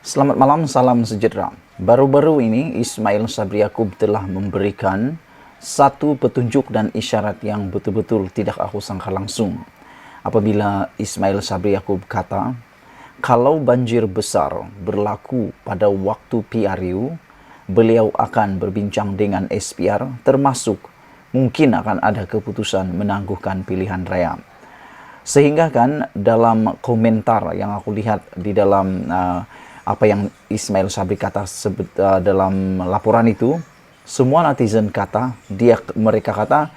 Selamat malam, salam sejahtera. Baru-baru ini Ismail Sabri Yaakob telah memberikan satu petunjuk dan isyarat yang betul-betul tidak aku sangka langsung. Apabila Ismail Sabri Yaakob kata, kalau banjir besar berlaku pada waktu PRU, beliau akan berbincang dengan SPR, termasuk mungkin akan ada keputusan menangguhkan pilihan raya. Sehingga kan dalam komentar yang aku lihat di dalam apa yang Ismail Sabri kata dalam laporan itu, semua netizen kata, mereka kata,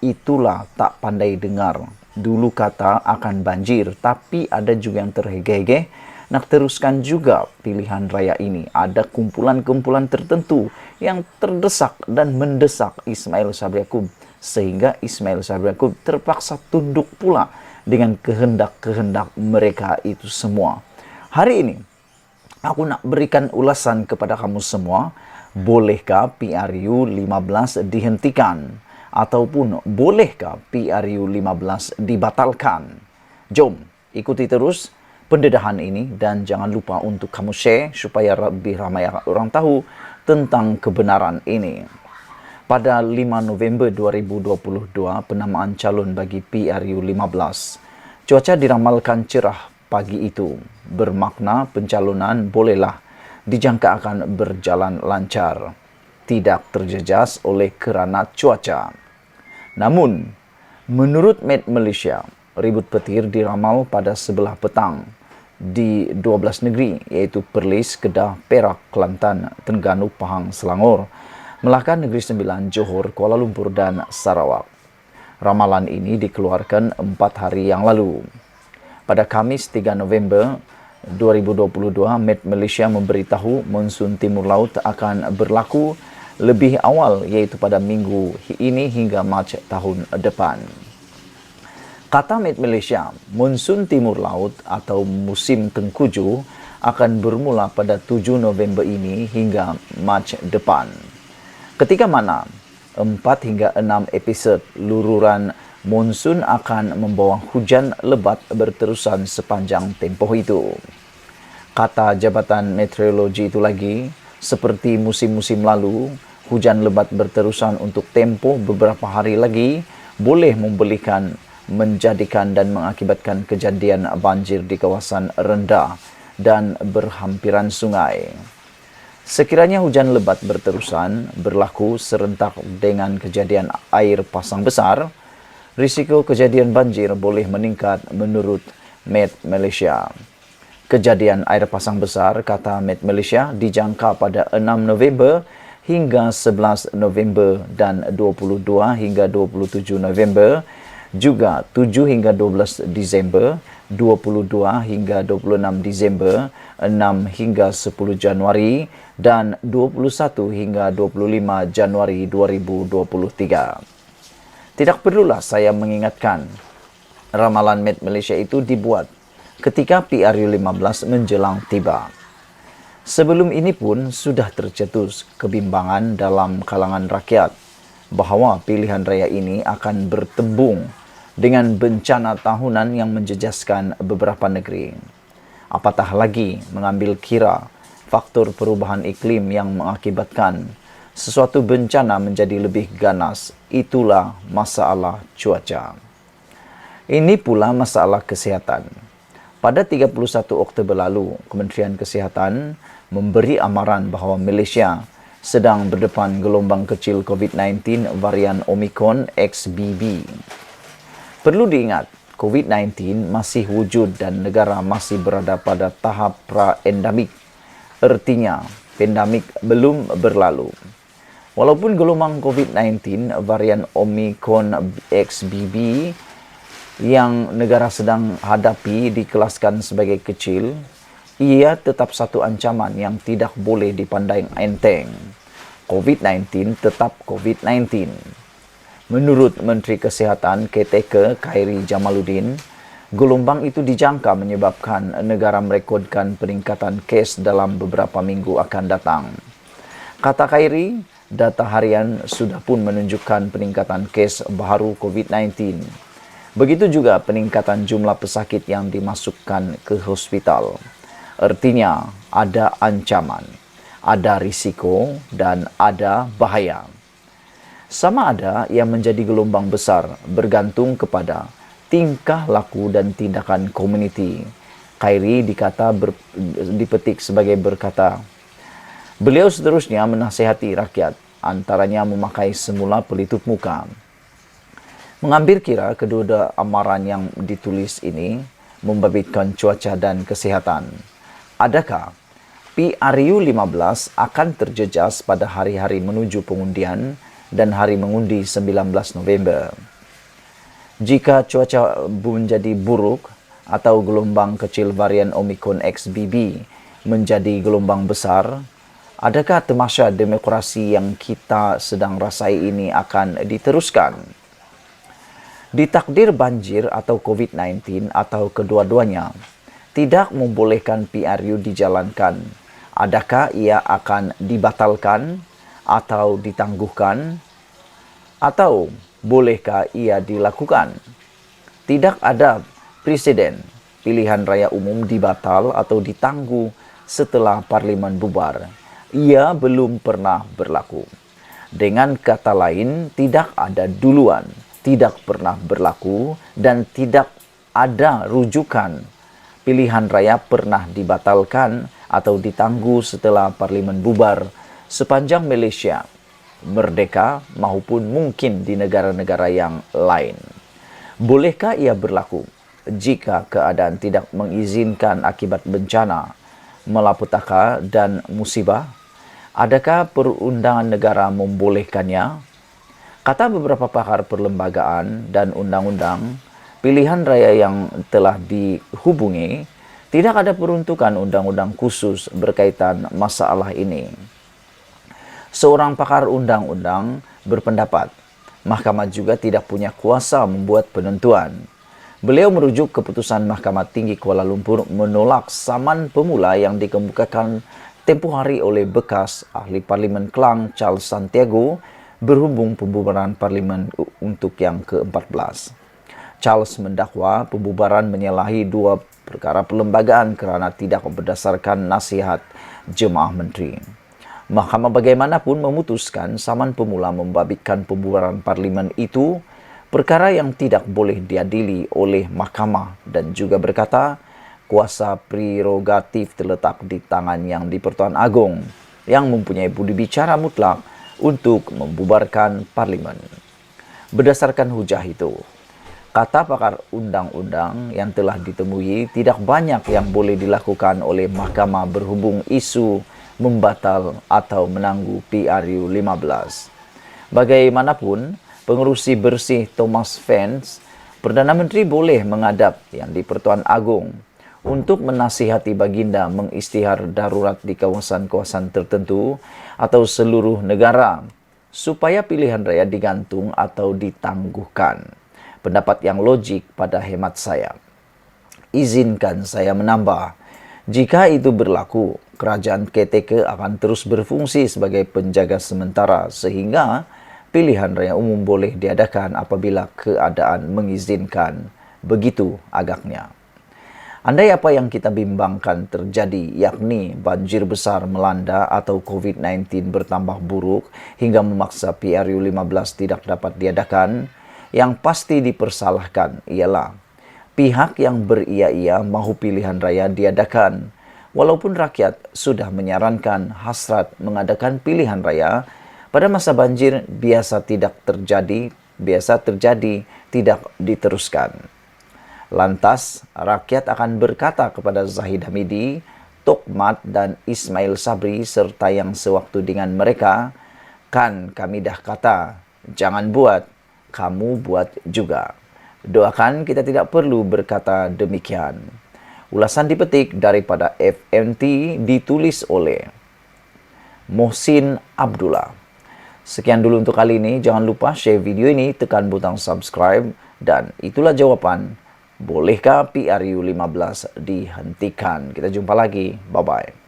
itulah tak pandai dengar. Dulu kata akan banjir, tapi ada juga yang terhege-hege nak teruskan juga pilihan raya ini. Ada kumpulan-kumpulan tertentu yang terdesak dan mendesak Ismail Sabri Yaakob, sehingga Ismail Sabri Yaakob terpaksa tunduk pula dengan kehendak-kehendak mereka itu semua. Hari ini aku nak berikan ulasan kepada kamu semua, bolehkah PRU 15 dihentikan? Ataupun bolehkah PRU 15 dibatalkan? Jom, ikuti terus pendedahan ini dan jangan lupa untuk kamu share supaya lebih ramai orang tahu tentang kebenaran ini. Pada 5 November 2022, penamaan calon bagi PRU 15. Cuaca diramalkan cerah pagi itu, bermakna pencalonan bolehlah dijangka akan berjalan lancar, tidak terjejas oleh kerana cuaca. Namun, menurut Met Malaysia, ribut petir diramal pada sebelah petang di 12 negeri, iaitu Perlis, Kedah, Perak, Kelantan, Terengganu, Pahang, Selangor, Melaka, Negeri Sembilan, Johor, Kuala Lumpur, dan Sarawak. Ramalan ini dikeluarkan 4 hari yang lalu. Pada Khamis 3 November 2022, Met Malaysia memberitahu monsun timur laut akan berlaku lebih awal, iaitu pada minggu ini hingga Mac tahun depan. Kata Met Malaysia, monsun timur laut atau musim tengkujuh akan bermula pada 7 November ini hingga Mac depan. Ketika mana 4 hingga 6 episod lururan monsun akan membawa hujan lebat berterusan sepanjang tempoh itu. Kata Jabatan Meteorologi itu lagi, seperti musim-musim lalu, hujan lebat berterusan untuk tempoh beberapa hari lagi boleh menjadikan dan mengakibatkan kejadian banjir di kawasan rendah dan berhampiran sungai. Sekiranya hujan lebat berterusan berlaku serentak dengan kejadian air pasang besar, risiko kejadian banjir boleh meningkat menurut Met Malaysia. Kejadian air pasang besar, kata Met Malaysia, dijangka pada 6 November hingga 11 November dan 22 hingga 27 November, juga 7 hingga 12 Disember, 22 hingga 26 Disember, 6 hingga 10 Januari, dan 21 hingga 25 Januari 2023. Tidak perlulah saya mengingatkan, ramalan Met Malaysia itu dibuat ketika PRU 15 menjelang tiba. Sebelum ini pun sudah tercetus kebimbangan dalam kalangan rakyat bahawa pilihan raya ini akan bertembung dengan bencana tahunan yang menjejaskan beberapa negeri. Apatah lagi mengambil kira faktor perubahan iklim yang mengakibatkan sesuatu bencana menjadi lebih ganas, itulah masalah cuaca. Ini pula masalah kesihatan. Pada 31 Oktober lalu, Kementerian Kesihatan memberi amaran bahawa Malaysia sedang berdepan gelombang kecil COVID-19 varian Omicron XBB. Perlu diingat, COVID-19 masih wujud dan negara masih berada pada tahap pra-endemik. Artinya, pandemik belum berlalu. Walaupun gelombang COVID-19 varian Omicron XBB yang negara sedang hadapi dikelaskan sebagai kecil, ia tetap satu ancaman yang tidak boleh dipandang enteng. COVID-19 tetap COVID-19. Menurut Menteri Kesihatan KTK Khairi Jamaluddin, gelombang itu dijangka menyebabkan negara merekodkan peningkatan kes dalam beberapa minggu akan datang. Kata Khairi, data harian sudah pun menunjukkan peningkatan kes baru COVID-19. Begitu juga peningkatan jumlah pesakit yang dimasukkan ke hospital. Artinya, ada ancaman, ada risiko, dan ada bahaya. Sama ada yang menjadi gelombang besar bergantung kepada tingkah laku dan tindakan komuniti. Khairi dipetik sebagai berkata, beliau seterusnya menasihati rakyat, antaranya memakai semula pelitup muka. Mengambil kira kedua amaran yang ditulis ini membabitkan cuaca dan kesehatan. Adakah PRU 15 akan terjejas pada hari-hari menuju pengundian dan hari mengundi 19 November? Jika cuaca menjadi buruk atau gelombang kecil varian Omicron XBB menjadi gelombang besar, adakah tamasya demokrasi yang kita sedang rasai ini akan diteruskan? Ditakdir banjir atau COVID-19 atau kedua-duanya tidak membolehkan PRU dijalankan, adakah ia akan dibatalkan atau ditangguhkan? Atau bolehkah ia dilakukan? Tidak ada presiden pilihan raya umum dibatal atau ditangguh setelah parlimen bubar. Ia belum pernah berlaku. Dengan kata lain, tidak ada duluan, tidak pernah berlaku, dan tidak ada rujukan pilihan raya pernah dibatalkan atau ditangguh setelah parlimen bubar sepanjang Malaysia merdeka maupun mungkin di negara-negara yang lain. Bolehkah ia berlaku jika keadaan tidak mengizinkan akibat bencana, malapetaka dan musibah? Adakah perundangan negara membolehkannya? Kata beberapa pakar perlembagaan dan undang-undang, pilihan raya yang telah dihubungi tidak ada peruntukan undang-undang khusus berkaitan masalah ini. Seorang pakar undang-undang berpendapat, Mahkamah juga tidak punya kuasa membuat penentuan. Beliau merujuk keputusan Mahkamah Tinggi Kuala Lumpur menolak saman pemula yang dikemukakan tempoh hari oleh bekas Ahli Parlimen Klang Charles Santiago berhubung pembubaran Parlimen untuk yang ke-14. Charles mendakwa pembubaran menyalahi dua perkara perlembagaan kerana tidak berdasarkan nasihat jemaah menteri. Mahkamah bagaimanapun memutuskan saman pemula membabitkan pembubaran parlimen itu perkara yang tidak boleh diadili oleh mahkamah dan juga berkata kuasa prerogatif terletak di tangan yang di-Pertuan Agong yang mempunyai budi bicara mutlak untuk membubarkan parlimen. Berdasarkan hujah itu, kata pakar undang-undang yang telah ditemui tidak banyak yang boleh dilakukan oleh mahkamah berhubung isu membatal atau menangguh PRU 15. Bagaimanapun, pengerusi bersih Thomas Vance, Perdana Menteri boleh menghadap yang di-Pertuan Agong untuk menasihati baginda mengisytihar darurat di kawasan-kawasan tertentu atau seluruh negara supaya pilihan raya digantung atau ditangguhkan. Pendapat yang logik pada hemat saya. Izinkan saya menambah, jika itu berlaku, kerajaan KTK akan terus berfungsi sebagai penjaga sementara sehingga pilihan raya umum boleh diadakan apabila keadaan mengizinkan. Begitu agaknya. Andai apa yang kita bimbangkan terjadi, yakni banjir besar melanda atau COVID-19 bertambah buruk hingga memaksa PRU 15 tidak dapat diadakan, yang pasti dipersalahkan ialah pihak yang beria-ia mahu pilihan raya diadakan. Walaupun rakyat sudah menyarankan hasrat mengadakan pilihan raya, pada masa banjir biasa terjadi, tidak diteruskan. Lantas, rakyat akan berkata kepada Zahid Hamidi, Tok Mat dan Ismail Sabri serta yang sewaktu dengan mereka, kan kami dah kata, jangan buat, kamu buat juga. Doakan kita tidak perlu berkata demikian. Ulasan dipetik daripada FMT ditulis oleh Mohsin Abdullah. Sekian dulu untuk kali ini. Jangan lupa share video ini, tekan butang subscribe. Dan itulah jawapan, bolehkah PRU 15 dihentikan? Kita jumpa lagi. Bye-bye.